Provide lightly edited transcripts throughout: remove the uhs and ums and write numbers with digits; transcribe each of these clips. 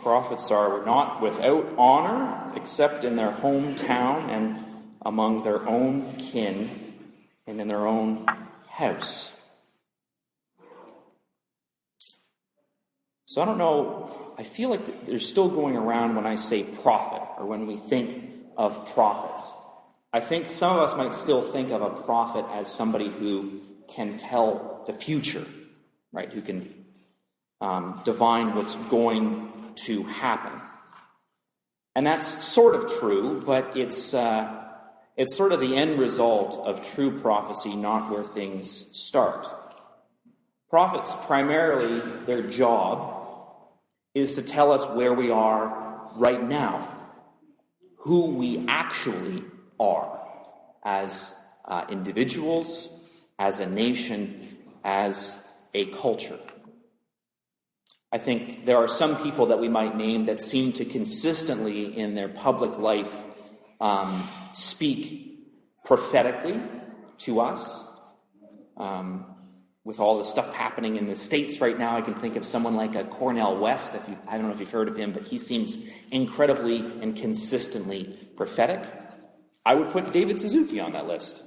prophets are not without honor, except in their hometown and among their own kin and in their own house. So I don't know, I feel like they're still going around when I say prophet, or when we think of prophets. I think some of us might still think of a prophet as somebody who can tell the future, right? Who can divine what's going to happen. And that's sort of true, but it's sort of the end result of true prophecy, not where things start. Prophets, primarily, their job is to tell us where we are right now, who we actually are as individuals, as a nation, as a culture. I think there are some people that we might name that seem to consistently in their public life speak prophetically to us. With all the stuff happening in the States right now, I can think of someone like a Cornel West. I don't know if you've heard of him, but he seems incredibly and consistently prophetic. I would put David Suzuki on that list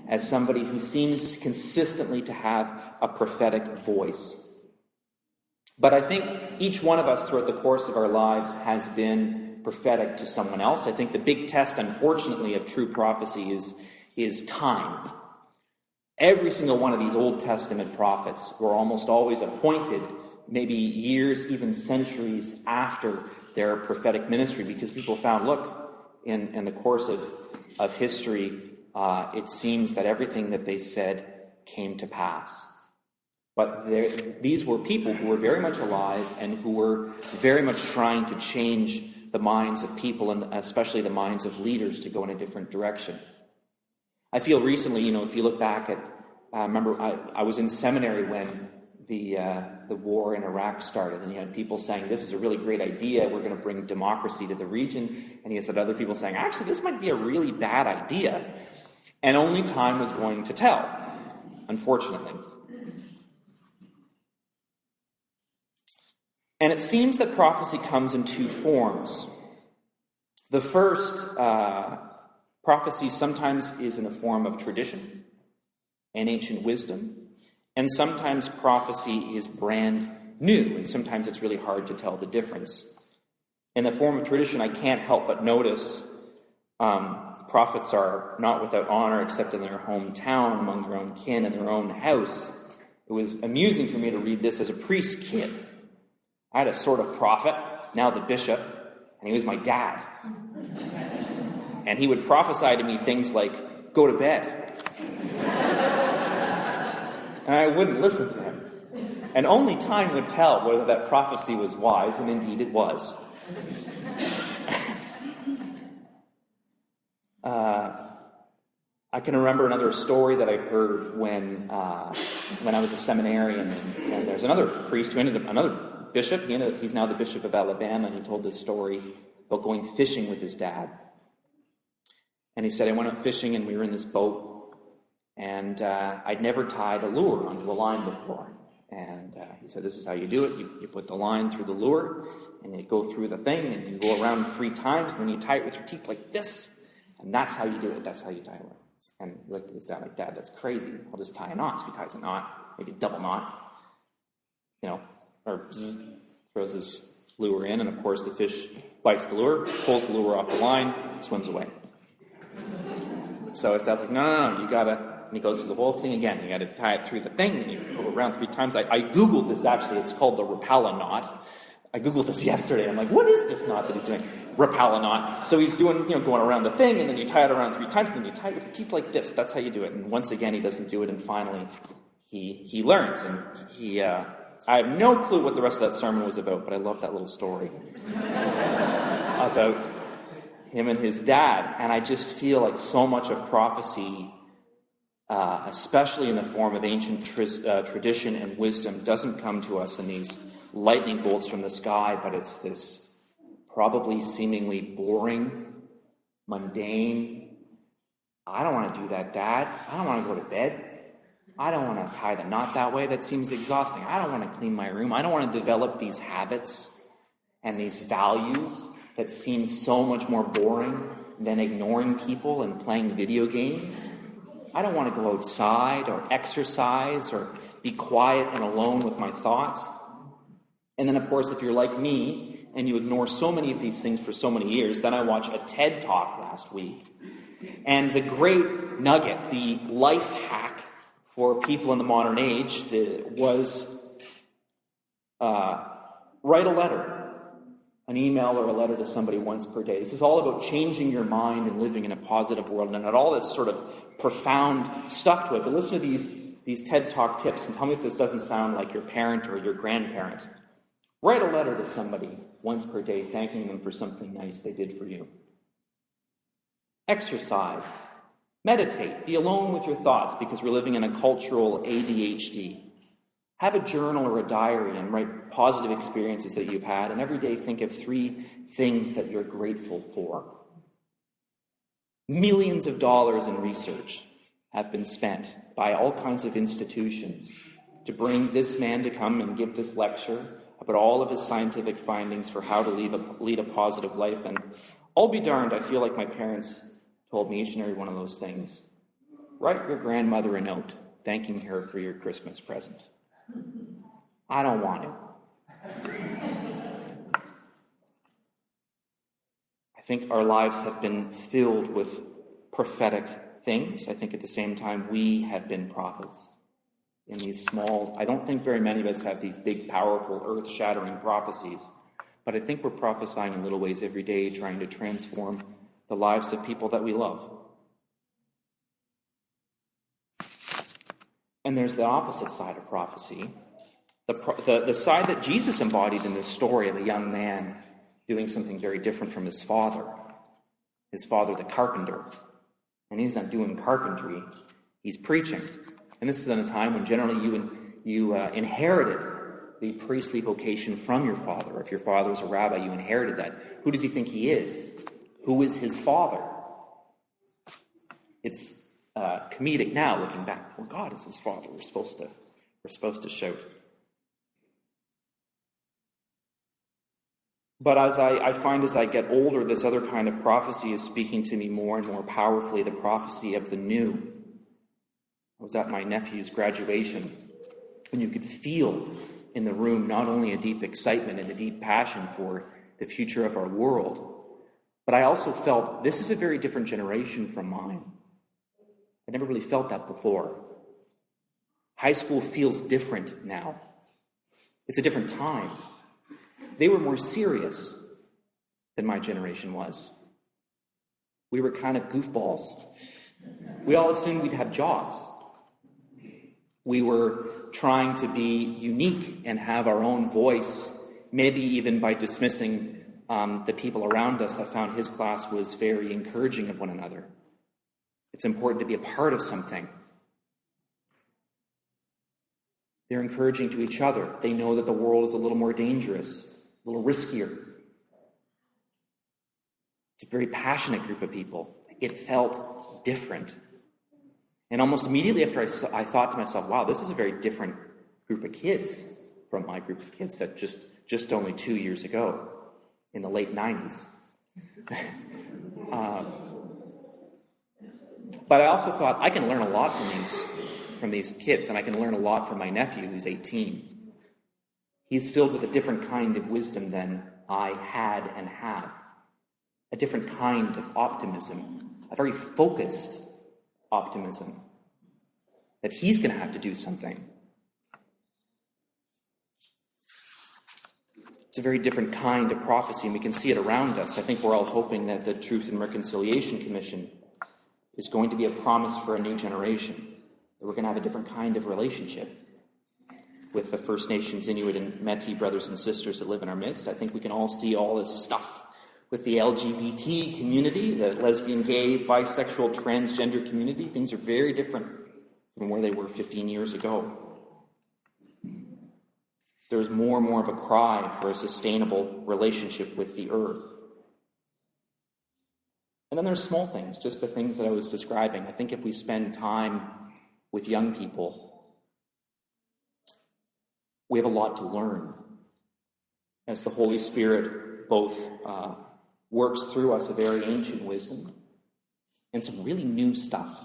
as somebody who seems consistently to have a prophetic voice. But I think each one of us throughout the course of our lives has been prophetic to someone else. I think the big test, unfortunately, of true prophecy is time. Every single one of these Old Testament prophets were almost always appointed maybe years, even centuries after their prophetic ministry, because people found, look, in the course of history, it seems that everything that they said came to pass. But these were people who were very much alive and who were very much trying to change the minds of people, and especially the minds of leaders, to go in a different direction. I feel recently, if you look back at, remember I was in seminary when the war in Iraq started, and you had people saying, this is a really great idea, we're going to bring democracy to the region, and you had other people saying, actually, this might be a really bad idea, and only time was going to tell, unfortunately. And it seems that prophecy comes in two forms. The first, prophecy sometimes is in the form of tradition and ancient wisdom, and sometimes prophecy is brand new, and sometimes it's really hard to tell the difference. In the form of tradition, I can't help but notice prophets are not without honor except in their hometown, among their own kin, and their own house. It was amusing for me to read this as a priest kid. I had a sort of prophet, now the bishop, and he was my dad. And he would prophesy to me things like, go to bed. And I wouldn't listen to him. And only time would tell whether that prophecy was wise, and indeed it was. I can remember another story that I heard when I was a seminarian, and there's another priest who ended up, another bishop, he's now the Bishop of Alabama, and he told this story about going fishing with his dad. And he said, I went out fishing and we were in this boat, and I'd never tied a lure onto a line before. And he said, this is how you do it. You put the line through the lure, and you go through the thing, and you go around 3 times, and then you tie it with your teeth like this, and that's how you do it. That's how you tie a lure. And he looked at his dad like, Dad, that's crazy. I'll just tie a knot. So he ties a knot, maybe a double knot, or throws his lure in, and of course the fish bites the lure, pulls the lure off the line, swims away. So his dad's like, no, you gotta, and he goes through the whole thing again. You gotta tie it through the thing, and you go around 3 times. I Googled this actually, it's called the Rapala knot. I Googled this yesterday. I'm like, what is this knot that he's doing? Rapala knot. So he's doing, going around the thing, and then you tie it around 3 times, and then you tie it with your teeth like this. That's how you do it. And once again, he doesn't do it, and finally he learns. And I have no clue what the rest of that sermon was about, but I love that little story about him and his dad. And I just feel like so much of prophecy, especially in the form of ancient tradition and wisdom, doesn't come to us in these lightning bolts from the sky, but it's this probably seemingly boring, mundane, I don't want to do that, Dad. I don't want to go to bed. I don't want to tie the knot that way. That seems exhausting. I don't want to clean my room. I don't want to develop these habits. and these values that seem so much more boring than ignoring people and playing video games. I don't want to go outside or exercise or be quiet and alone with my thoughts. And then, of course, if you're like me and you ignore so many of these things for so many years, then I watched a TED Talk last week. And the great nugget, the life hack for people in the modern age was write a letter, an email or a letter to somebody once per day. This is all about changing your mind and living in a positive world, and all this sort of profound stuff to it. But listen to these TED Talk tips and tell me if this doesn't sound like your parent or your grandparent. Write a letter to somebody once per day, thanking them for something nice they did for you. Exercise. Meditate. Be alone with your thoughts, because we're living in a cultural ADHD. Have a journal or a diary and write positive experiences that you've had, and every day think of 3 things that you're grateful for. Millions of dollars in research have been spent by all kinds of institutions to bring this man to come and give this lecture about all of his scientific findings for how to lead a positive life. And I'll be darned, I feel like my parents told me each and every one of those things. Write your grandmother a note thanking her for your Christmas present. I don't want to. I think our lives have been filled with prophetic things. I think at the same time we have been prophets in these small, I don't think very many of us have these big, powerful, earth-shattering prophecies, but I think we're prophesying in little ways every day, trying to transform the lives of people that we love. And there's the opposite side of prophecy, the side that Jesus embodied in this story of a young man doing something very different from his father the carpenter. And he's not doing carpentry, he's preaching. And this is at a time when generally you inherited the priestly vocation from your father. If your father was a rabbi, you inherited that. Who does he think he is? Who is his father? It's comedic now, looking back. Well, God is his father. We're supposed to shout. But as I find as I get older, this other kind of prophecy is speaking to me more and more powerfully, the prophecy of the new. I was at my nephew's graduation, and you could feel in the room not only a deep excitement and a deep passion for the future of our world, but I also felt this is a very different generation from mine. I never really felt that before. High school feels different now. It's a different time. They were more serious than my generation was. We were kind of goofballs. We all assumed we'd have jobs. We were trying to be unique and have our own voice, maybe even by dismissing the people around us. I found his class was very encouraging of one another. It's important to be a part of something. They're encouraging to each other. They know that the world is a little more dangerous, a little riskier. It's a very passionate group of people. It felt different. And almost immediately after I thought to myself, wow, this is a very different group of kids from my group of kids that just only 2 years ago, in the late 90s. But I also thought, I can learn a lot from these kids, and I can learn a lot from my nephew, who's 18. He's filled with a different kind of wisdom than I had and have. A different kind of optimism, a very focused optimism, that he's going to have to do something. It's a very different kind of prophecy, and we can see it around us. I think we're all hoping that the Truth and Reconciliation Commission is going to be a promise for a new generation, that we're going to have a different kind of relationship with the First Nations, Inuit, and Métis brothers and sisters that live in our midst. I think we can all see all this stuff with the LGBT community, the lesbian, gay, bisexual, transgender community. Things are very different from where they were 15 years ago. There's more and more of a cry for a sustainable relationship with the earth. And then there's small things, just the things that I was describing. I think if we spend time with young people, we have a lot to learn. as the Holy Spirit both works through us a very ancient wisdom and some really new stuff.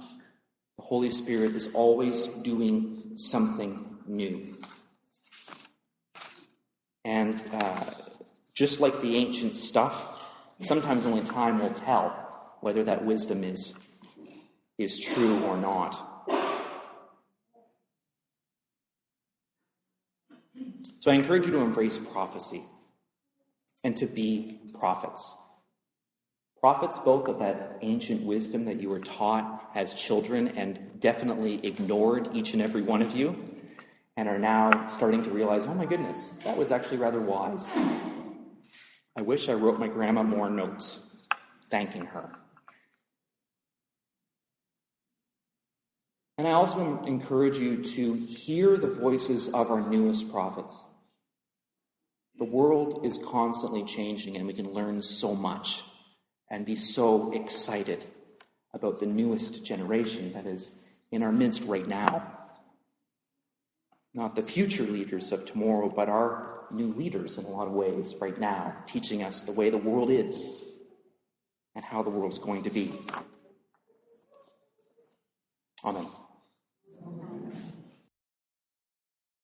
The Holy Spirit is always doing something new. And just like the ancient stuff, sometimes only time will tell whether that wisdom is true or not. So I encourage you to embrace prophecy and to be prophets. Prophets both of that ancient wisdom that you were taught as children and definitely ignored, each and every one of you, and are now starting to realize, oh my goodness, that was actually rather wise. I wish I wrote my grandma more notes thanking her. And I also encourage you to hear the voices of our newest prophets. The world is constantly changing, and we can learn so much and be so excited about the newest generation that is in our midst right now. Not the future leaders of tomorrow, but our new leaders in a lot of ways right now, teaching us the way the world is and how the world is going to be.